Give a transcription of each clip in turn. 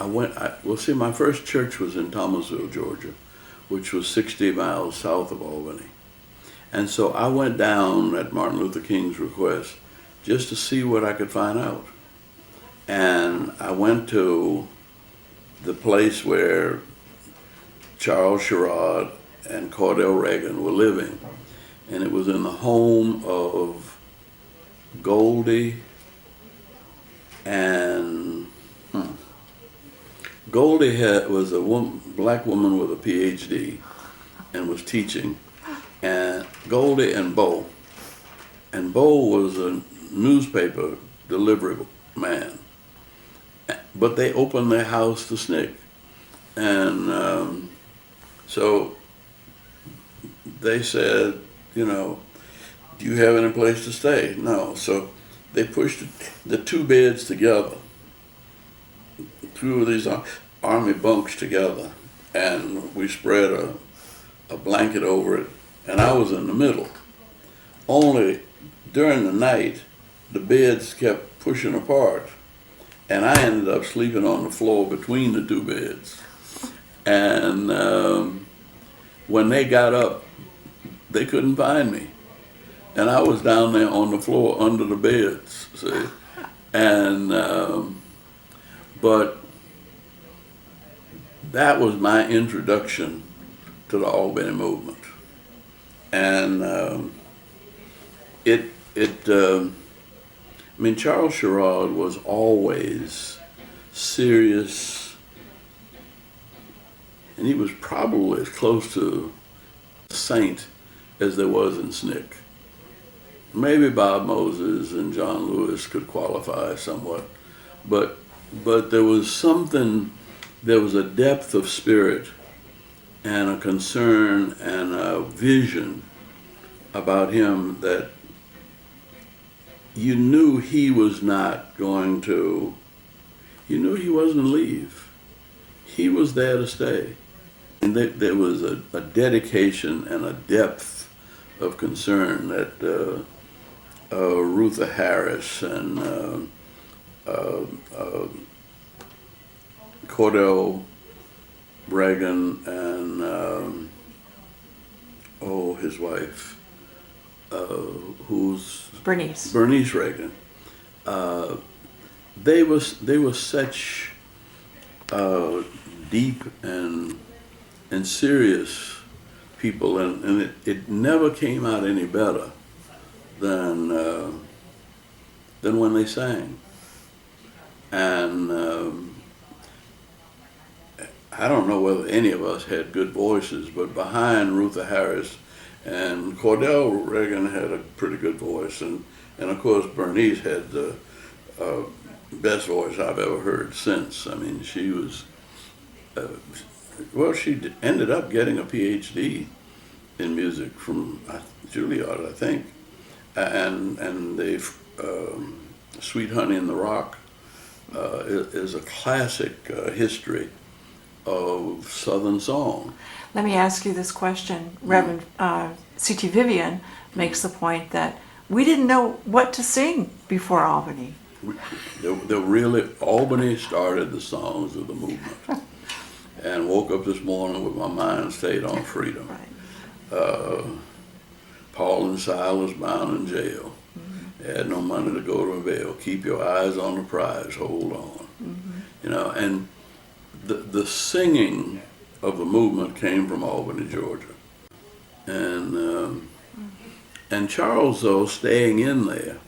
well, see, my first church was in Thomasville, Georgia, which was 60 miles south of Albany. And so I went down at Martin Luther King's request just to see what I could find out. And I went to the place where Charles Sherrod and Cordell Reagan were living. And it was in the home of Goldie and Goldie was a black woman with a PhD and was teaching, and Goldie and Bo. And Bo was a newspaper delivery man. But they opened their house to SNCC. And so they said, you know, do you have any place to stay? No. So they pushed the two beds together, two of these army bunks together, and we spread a blanket over it, and I was in the middle. Only during the night, the beds kept pushing apart, and I ended up sleeping on the floor between the two beds. And when they got up, they couldn't find me. And I was down there on the floor under the beds, see? And, but that was my introduction to the Albany movement. And I mean, Charles Sherrod was always serious, and he was probably as close to a saint as there was in SNCC. Maybe Bob Moses and John Lewis could qualify somewhat, but there was something, there was a depth of spirit and a concern and a vision about him that you knew he was not going to, you knew he wasn't to leave. He was there to stay. And there was a dedication and a depth of concern that Ruther Harris and Cordell Reagan and his wife, who's Bernice Reagan. They were such deep and serious people, and it never came out any better than when they sang. And I don't know whether any of us had good voices, but behind Ruther Harris and Cordell Reagan had a pretty good voice, and of course Bernice had the best voice I've ever heard since. I mean, she was, she ended up getting a PhD in music from Juilliard, I think, and they Sweet Honey in the Rock is a classic history of Southern song. Let me ask you this question. Reverend C.T. Vivian makes the point that we didn't know what to sing before Albany. Albany started the songs of the movement. And woke up this morning with my mind stayed on freedom. Right. Paul and Silas bound in jail. Mm-hmm. Had no money to go to a bail. Keep your eyes on the prize, hold on. Mm-hmm. You know, and the singing of the movement came from Albany, Georgia. And Charles, though, staying in there,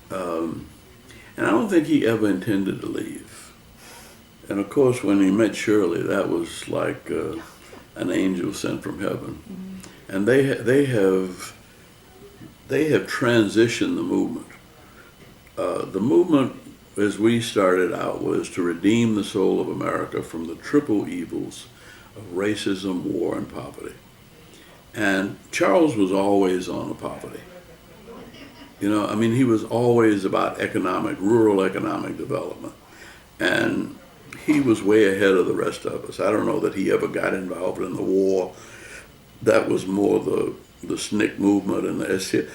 and I don't think he ever intended to leave. And of course, when he met Shirley, that was like an angel sent from heaven. Mm-hmm. And they have transitioned the movement. The movement, as we started out, was to redeem the soul of America from the triple evils of racism, war, and poverty. And Charles was always on the poverty. You know, I mean, he was always about rural economic development. And he was way ahead of the rest of us. I don't know that he ever got involved in the war. That was more the SNCC movement and the SC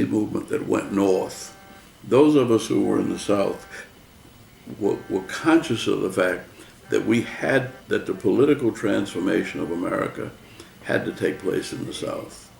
movement that went north. Those of us who were in the South were conscious of the fact that the political transformation of America had to take place in the South.